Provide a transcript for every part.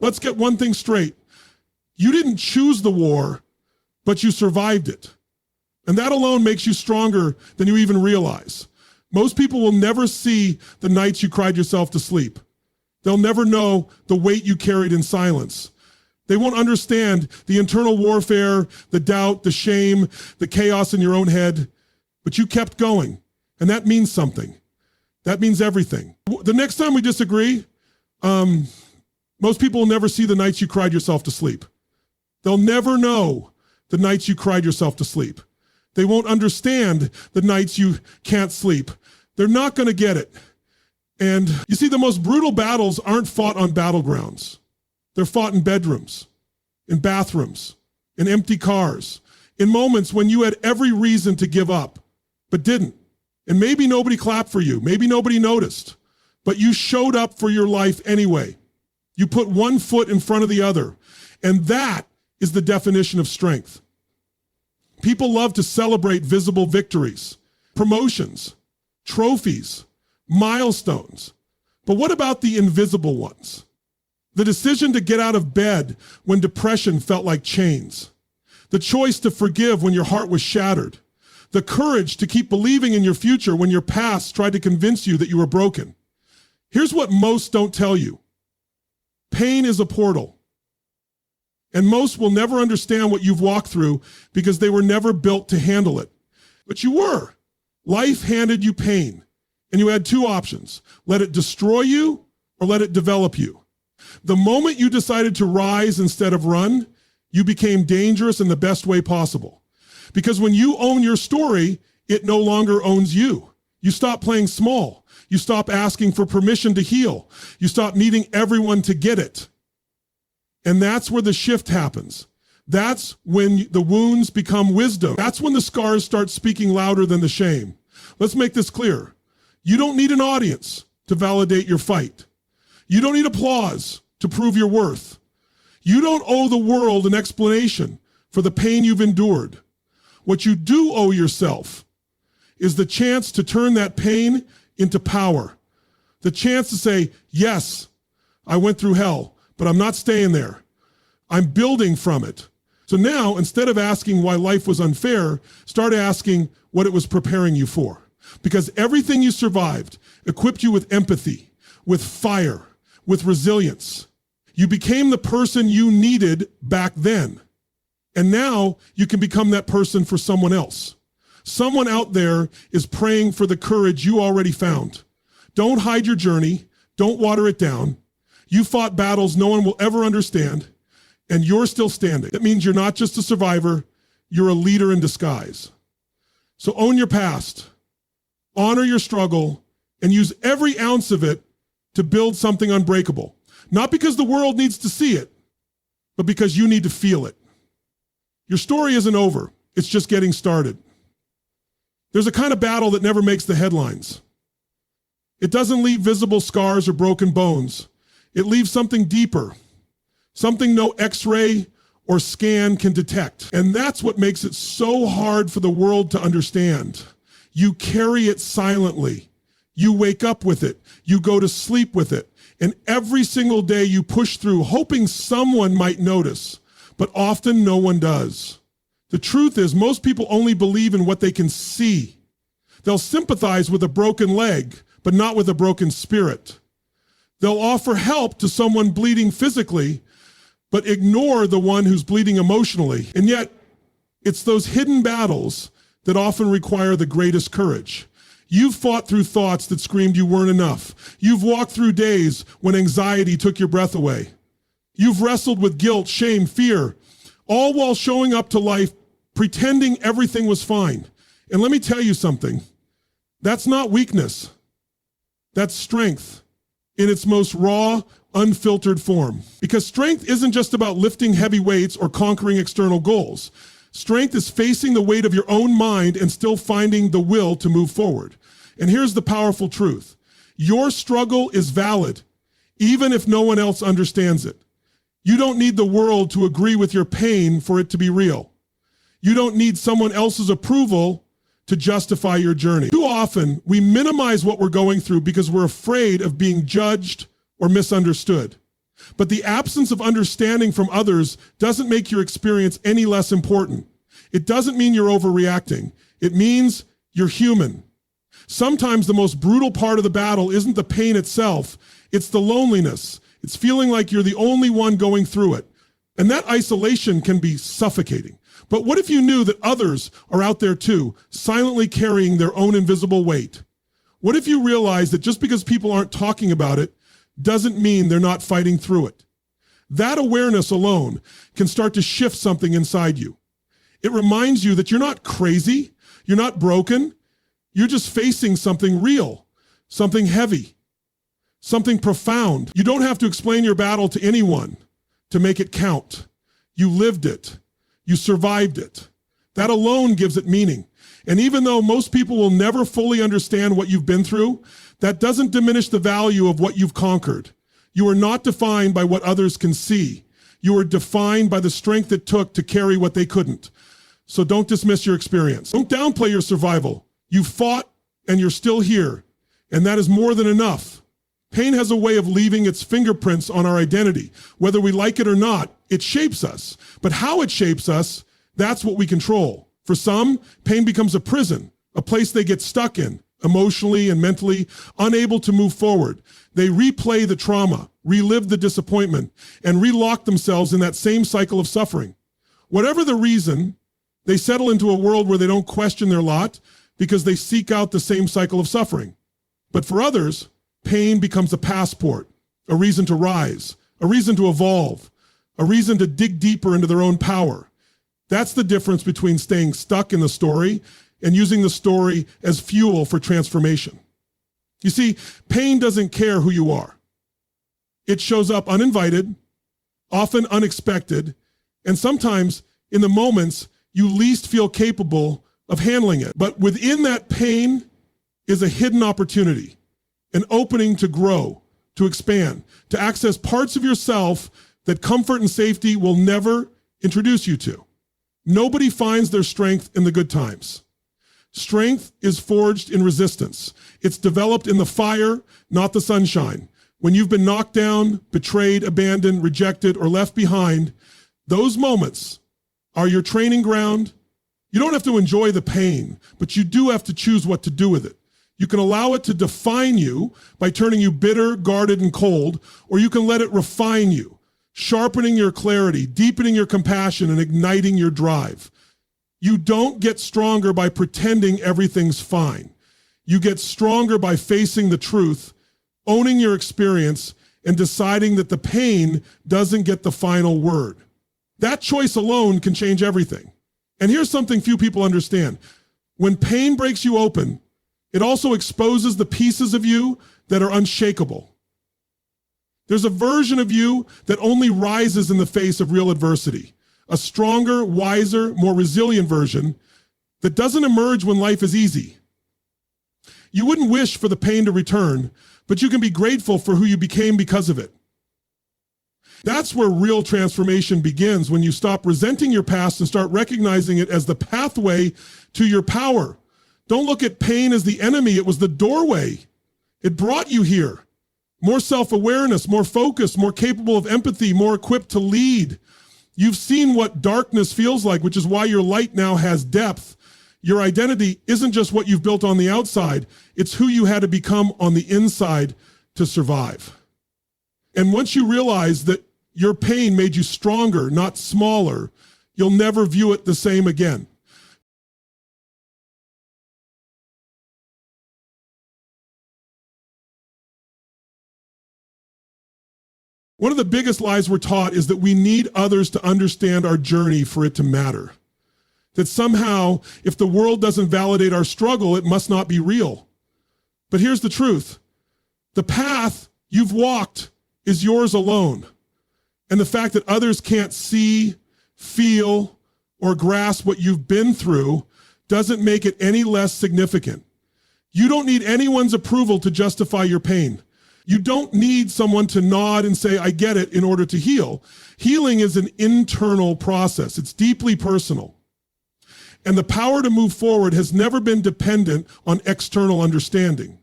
Let's get one thing straight. You didn't choose the war, but you survived it. And that alone makes you stronger than you even realize. Most people will never see the nights you cried yourself to sleep. They'll never know the weight you carried in silence. They won't understand the internal warfare, the doubt, the shame, the chaos in your own head. But you kept going, and that means something. That means everything. The next time we disagree, most people will never see the nights you cried yourself to sleep. They'll never know the nights you cried yourself to sleep. They won't understand the nights you can't sleep. They're not going to get it. And you see, the most brutal battles aren't fought on battlegrounds. They're fought in bedrooms, in bathrooms, in empty cars, in moments when you had every reason to give up, but didn't. And maybe nobody clapped for you. Maybe nobody noticed, but you showed up for your life anyway. You put one foot in front of the other. And that is the definition of strength. People love to celebrate visible victories, promotions, trophies, milestones. But what about the invisible ones? The decision to get out of bed when depression felt like chains. The choice to forgive when your heart was shattered. The courage to keep believing in your future when your past tried to convince you that you were broken. Here's what most don't tell you. Pain is a portal. And most will never understand what you've walked through because they were never built to handle it. But you were. Life handed you pain, and you had two options. Let it destroy you or let it develop you. The moment you decided to rise instead of run, you became dangerous in the best way possible. Because when you own your story, it no longer owns you. You stop playing small. You stop asking for permission to heal. You stop needing everyone to get it. And that's where the shift happens. That's when the wounds become wisdom. That's when the scars start speaking louder than the shame. Let's make this clear. You don't need an audience to validate your fight. You don't need applause to prove your worth. You don't owe the world an explanation for the pain you've endured. What you do owe yourself is the chance to turn that pain into power. The chance to say, yes, I went through hell, but I'm not staying there. I'm building from it. So now, instead of asking why life was unfair, start asking what it was preparing you for. Because everything you survived equipped you with empathy, with fire, with resilience. You became the person you needed back then. And now you can become that person for someone else. Someone out there is praying for the courage you already found. Don't hide your journey. Don't water it down. You fought battles no one will ever understand, and you're still standing. That means you're not just a survivor, you're a leader in disguise. So own your past, honor your struggle, and use every ounce of it to build something unbreakable. Not because the world needs to see it, but because you need to feel it. Your story isn't over, it's just getting started. There's a kind of battle that never makes the headlines. It doesn't leave visible scars or broken bones. It leaves something deeper, something no X-ray or scan can detect. And that's what makes it so hard for the world to understand. You carry it silently. You wake up with it. You go to sleep with it. And every single day you push through, hoping someone might notice, but often no one does. The truth is, most people only believe in what they can see. They'll sympathize with a broken leg, but not with a broken spirit. They'll offer help to someone bleeding physically, but ignore the one who's bleeding emotionally. And yet, it's those hidden battles that often require the greatest courage. You've fought through thoughts that screamed you weren't enough. You've walked through days when anxiety took your breath away. You've wrestled with guilt, shame, fear, all while showing up to life pretending everything was fine. And let me tell you something. That's not weakness. That's strength in its most raw, unfiltered form. Because strength isn't just about lifting heavy weights or conquering external goals. Strength is facing the weight of your own mind and still finding the will to move forward. And here's the powerful truth. Your struggle is valid, even if no one else understands it. You don't need the world to agree with your pain for it to be real. You don't need someone else's approval to justify your journey. Too often, we minimize what we're going through because we're afraid of being judged or misunderstood. But the absence of understanding from others doesn't make your experience any less important. It doesn't mean you're overreacting. It means you're human. Sometimes the most brutal part of the battle isn't the pain itself. It's the loneliness. It's feeling like you're the only one going through it. And that isolation can be suffocating. But what if you knew that others are out there too, silently carrying their own invisible weight? What if you realize that just because people aren't talking about it doesn't mean they're not fighting through it? That awareness alone can start to shift something inside you. It reminds you that you're not crazy, you're not broken, you're just facing something real, something heavy, something profound. You don't have to explain your battle to anyone to make it count. You lived it. You survived it. That alone gives it meaning. And even though most people will never fully understand what you've been through, that doesn't diminish the value of what you've conquered. You are not defined by what others can see. You are defined by the strength it took to carry what they couldn't. So don't dismiss your experience. Don't downplay your survival. You fought and you're still here. And that is more than enough. Pain has a way of leaving its fingerprints on our identity. Whether we like it or not, it shapes us. But how it shapes us, that's what we control. For some, pain becomes a prison, a place they get stuck in, emotionally and mentally, unable to move forward. They replay the trauma, relive the disappointment, and relock themselves in that same cycle of suffering. Whatever the reason, they settle into a world where they don't question their lot because they seek out the same cycle of suffering. But for others, pain becomes a passport, a reason to rise, a reason to evolve, a reason to dig deeper into their own power. That's the difference between staying stuck in the story and using the story as fuel for transformation. You see, pain doesn't care who you are. It shows up uninvited, often unexpected, and sometimes in the moments you least feel capable of handling it. But within that pain is a hidden opportunity, an opening to grow, to expand, to access parts of yourself that comfort and safety will never introduce you to. Nobody finds their strength in the good times. Strength is forged in resistance. It's developed in the fire, not the sunshine. When you've been knocked down, betrayed, abandoned, rejected, or left behind, those moments are your training ground. You don't have to enjoy the pain, but you do have to choose what to do with it. You can allow it to define you by turning you bitter, guarded, and cold, or you can let it refine you, sharpening your clarity, deepening your compassion, and igniting your drive. You don't get stronger by pretending everything's fine. You get stronger by facing the truth, owning your experience, and deciding that the pain doesn't get the final word. That choice alone can change everything. And here's something few people understand. When pain breaks you open, it also exposes the pieces of you that are unshakable. There's a version of you that only rises in the face of real adversity. A stronger, wiser, more resilient version that doesn't emerge when life is easy. You wouldn't wish for the pain to return, but you can be grateful for who you became because of it. That's where real transformation begins, when you stop resenting your past and start recognizing it as the pathway to your power. Don't look at pain as the enemy. It was the doorway. It brought you here. More self-awareness, more focus, more capable of empathy, more equipped to lead. You've seen what darkness feels like, which is why your light now has depth. Your identity isn't just what you've built on the outside. It's who you had to become on the inside to survive. And once you realize that your pain made you stronger, not smaller, you'll never view it the same again. One of the biggest lies we're taught is that we need others to understand our journey for it to matter. That somehow, if the world doesn't validate our struggle, it must not be real. But here's the truth. The path you've walked is yours alone. And the fact that others can't see, feel, or grasp what you've been through doesn't make it any less significant. You don't need anyone's approval to justify your pain. You don't need someone to nod and say, I get it, in order to heal. Healing is an internal process. It's deeply personal. And the power to move forward has never been dependent on external understanding.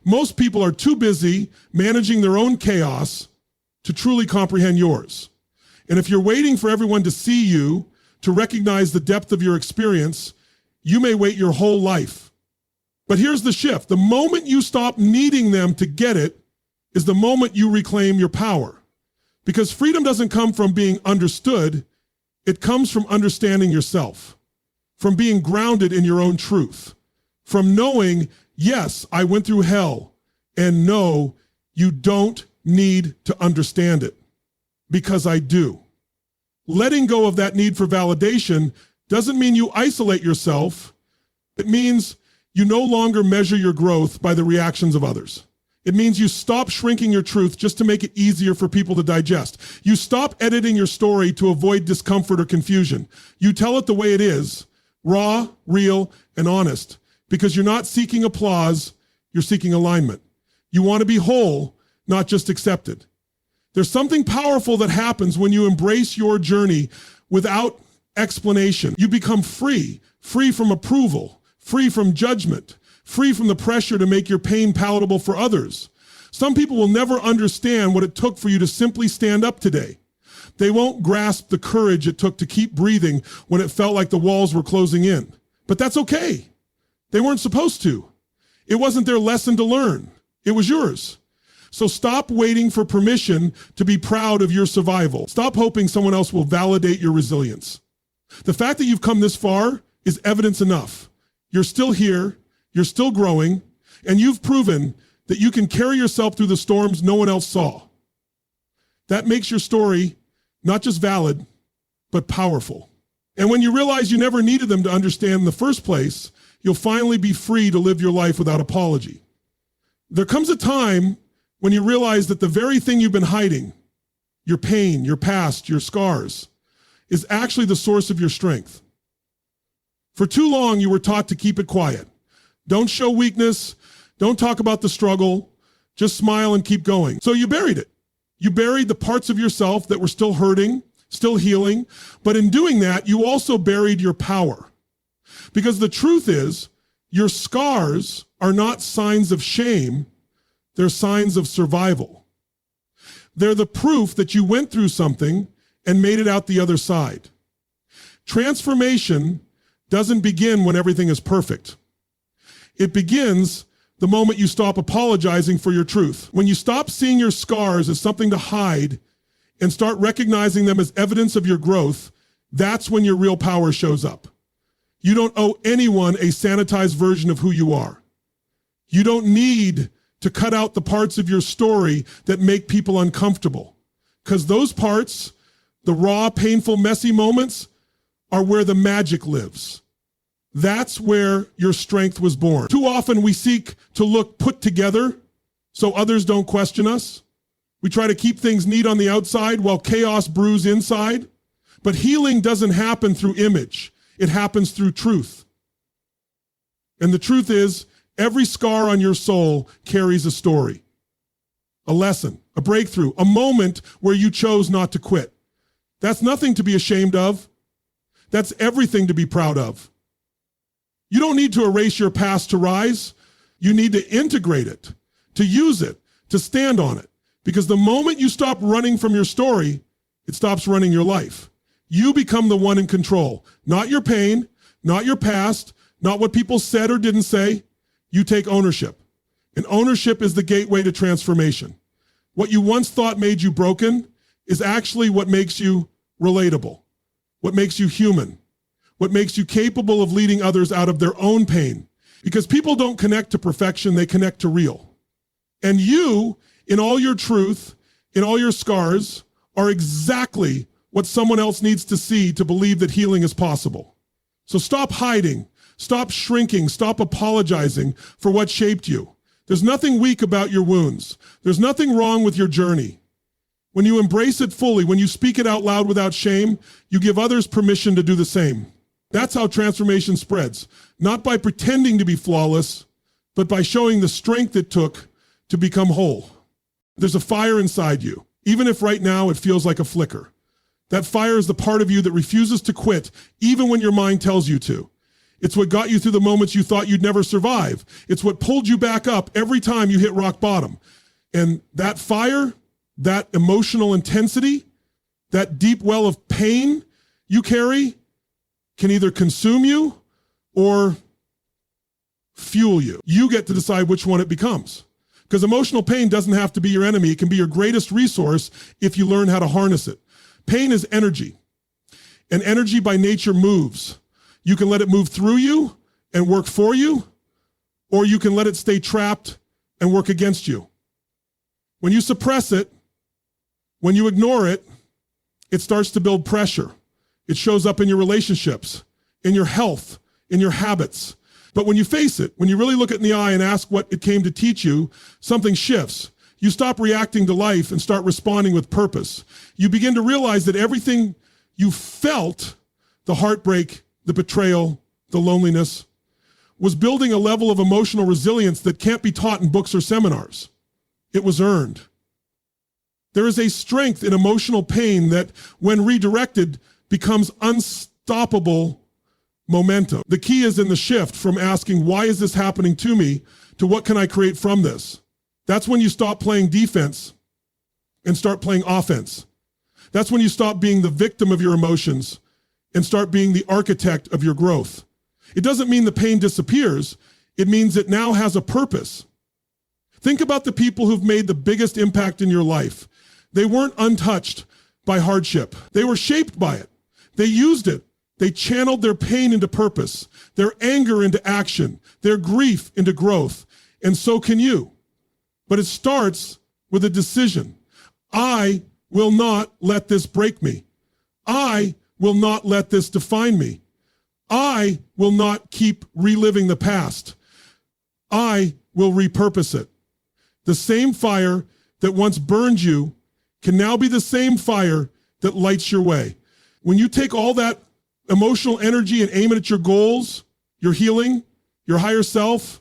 Most people are too busy managing their own chaos to truly comprehend yours. And if you're waiting for everyone to see you, to recognize the depth of your experience, you may wait your whole life. But here's the shift. The moment you stop needing them to get it is the moment you reclaim your power. Because freedom doesn't come from being understood. It comes from understanding yourself, from being grounded in your own truth, from knowing, yes, I went through hell, and no, you don't need to understand it, because I do. Letting go of that need for validation doesn't mean you isolate yourself. It means you no longer measure your growth by the reactions of others. It means you stop shrinking your truth just to make it easier for people to digest. You stop editing your story to avoid discomfort or confusion. You tell it the way it is, raw, real, and honest, because you're not seeking applause, you're seeking alignment. You want to be whole, not just accepted. There's something powerful that happens when you embrace your journey without explanation. You become free from approval, free from judgment, free from the pressure to make your pain palatable for others. Some people will never understand what it took for you to simply stand up today. They won't grasp the courage it took to keep breathing when it felt like the walls were closing in. But that's okay. They weren't supposed to. It wasn't their lesson to learn. It was yours. So stop waiting for permission to be proud of your survival. Stop hoping someone else will validate your resilience. The fact that you've come this far is evidence enough. You're still here, you're still growing, and you've proven that you can carry yourself through the storms no one else saw. That makes your story not just valid, but powerful. And when you realize you never needed them to understand in the first place, you'll finally be free to live your life without apology. There comes a time when you realize that the very thing you've been hiding, your pain, your past, your scars, is actually the source of your strength. For too long, you were taught to keep it quiet. Don't show weakness. Don't talk about the struggle. Just smile and keep going. So you buried it. You buried the parts of yourself that were still hurting, still healing. But in doing that, you also buried your power. Because the truth is, your scars are not signs of shame. They're signs of survival. They're the proof that you went through something and made it out the other side. Transformation doesn't begin when everything is perfect. It begins the moment you stop apologizing for your truth. When you stop seeing your scars as something to hide and start recognizing them as evidence of your growth, that's when your real power shows up. You don't owe anyone a sanitized version of who you are. You don't need to cut out the parts of your story that make people uncomfortable, because those parts, the raw, painful, messy moments, are where the magic lives. That's where your strength was born. Too often we seek to look put together so others don't question us. We try to keep things neat on the outside while chaos brews inside. But healing doesn't happen through image. It happens through truth. And the truth is, every scar on your soul carries a story, a lesson, a breakthrough, a moment where you chose not to quit. That's nothing to be ashamed of. That's everything to be proud of. You don't need to erase your past to rise. You need to integrate it, to use it, to stand on it. Because the moment you stop running from your story, it stops running your life. You become the one in control, not your pain, not your past, not what people said or didn't say. You take ownership. And ownership is the gateway to transformation. What you once thought made you broken is actually what makes you relatable, what makes you human, what makes you capable of leading others out of their own pain. Because people don't connect to perfection, they connect to real. And you, in all your truth, in all your scars, are exactly what someone else needs to see to believe that healing is possible. So stop hiding, stop shrinking, stop apologizing for what shaped you. There's nothing weak about your wounds. There's nothing wrong with your journey. When you embrace it fully, when you speak it out loud without shame, you give others permission to do the same. That's how transformation spreads, not by pretending to be flawless, but by showing the strength it took to become whole. There's a fire inside you, even if right now it feels like a flicker. That fire is the part of you that refuses to quit, even when your mind tells you to. It's what got you through the moments you thought you'd never survive. It's what pulled you back up every time you hit rock bottom. And that fire, that emotional intensity, that deep well of pain you carry can either consume you or fuel you. You get to decide which one it becomes. Because emotional pain doesn't have to be your enemy. It can be your greatest resource if you learn how to harness it. Pain is energy, and energy by nature moves. You can let it move through you and work for you, or you can let it stay trapped and work against you. When you suppress it, when you ignore it, it starts to build pressure. It shows up in your relationships, in your health, in your habits. But when you face it, when you really look it in the eye and ask what it came to teach you, something shifts. You stop reacting to life and start responding with purpose. You begin to realize that everything you felt, the heartbreak, the betrayal, the loneliness, was building a level of emotional resilience that can't be taught in books or seminars. It was earned. There is a strength in emotional pain that, when redirected, becomes unstoppable momentum. The key is in the shift from asking, why is this happening to me, to what can I create from this? That's when you stop playing defense and start playing offense. That's when you stop being the victim of your emotions and start being the architect of your growth. It doesn't mean the pain disappears. It means it now has a purpose. Think about the people who've made the biggest impact in your life. They weren't untouched by hardship. They were shaped by it. They used it. They channeled their pain into purpose, their anger into action, their grief into growth. And so can you. But it starts with a decision. I will not let this break me. I will not let this define me. I will not keep reliving the past. I will repurpose it. The same fire that once burned you can now be the same fire that lights your way. When you take all that emotional energy and aim it at your goals, your healing, your higher self,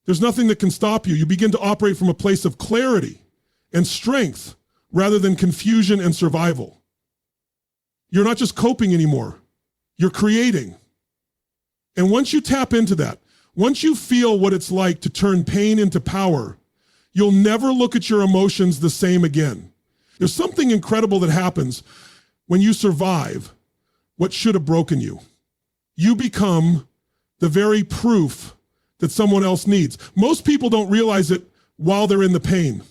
there's nothing that can stop you. You begin to operate from a place of clarity and strength rather than confusion and survival. You're not just coping anymore. You're creating. And once you tap into that, once you feel what it's like to turn pain into power, you'll never look at your emotions the same again. There's something incredible that happens when you survive what should have broken you. You become the very proof that someone else needs. Most people don't realize it while they're in the pain.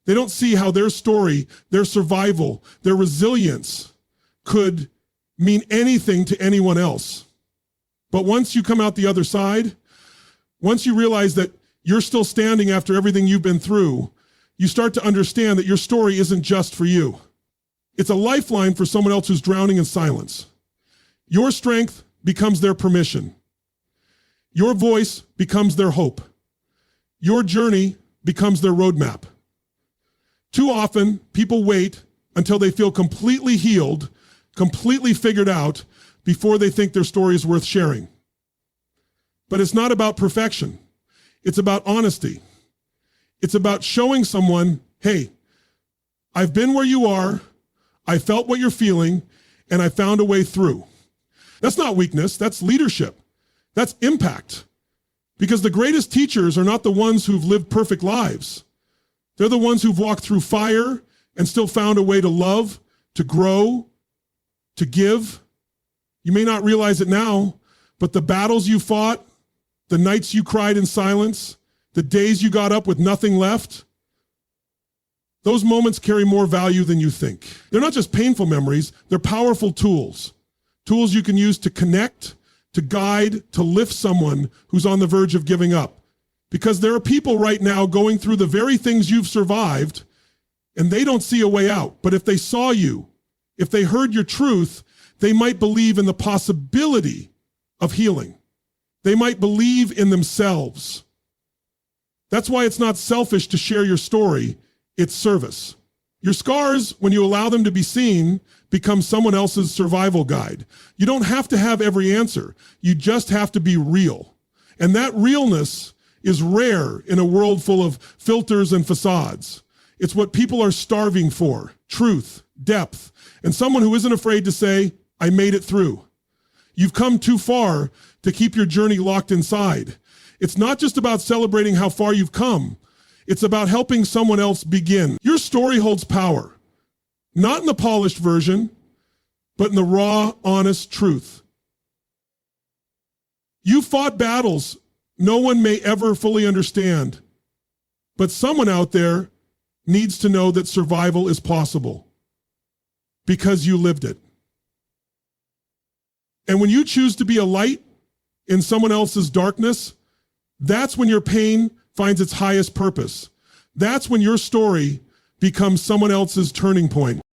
They don't see how their story, their survival, their resilience could mean anything to anyone else. But once you come out the other side, once you realize that you're still standing after everything you've been through, you start to understand that your story isn't just for you. It's a lifeline for someone else who's drowning in silence. Your strength becomes their permission. Your voice becomes their hope. Your journey becomes their roadmap. Too often, people wait until they feel completely healed, completely figured out, before they think their story is worth sharing. But it's not about perfection. It's about honesty. It's about showing someone, hey, I've been where you are, I felt what you're feeling, and I found a way through. That's not weakness, that's leadership. That's impact. Because the greatest teachers are not the ones who've lived perfect lives. They're the ones who've walked through fire and still found a way to love, to grow, to give. You may not realize it now, but the battles you fought, the nights you cried in silence, the days you got up with nothing left, those moments carry more value than you think. They're not just painful memories, they're powerful tools. Tools you can use to connect, to guide, to lift someone who's on the verge of giving up. Because there are people right now going through the very things you've survived, and they don't see a way out. But if they saw you, if they heard your truth, they might believe in the possibility of healing. They might believe in themselves. That's why it's not selfish to share your story, it's service. Your scars, when you allow them to be seen, become someone else's survival guide. You don't have to have every answer. You just have to be real. And that realness is rare in a world full of filters and facades. It's what people are starving for: truth, depth, and someone who isn't afraid to say, I made it through. You've come too far to keep your journey locked inside. It's not just about celebrating how far you've come. It's about helping someone else begin. Your story story holds power, not in the polished version, but in the raw, honest truth. You fought battles no one may ever fully understand, but someone out there needs to know that survival is possible because you lived it. And when you choose to be a light in someone else's darkness, that's when your pain finds its highest purpose. That's when your story becomes someone else's turning point.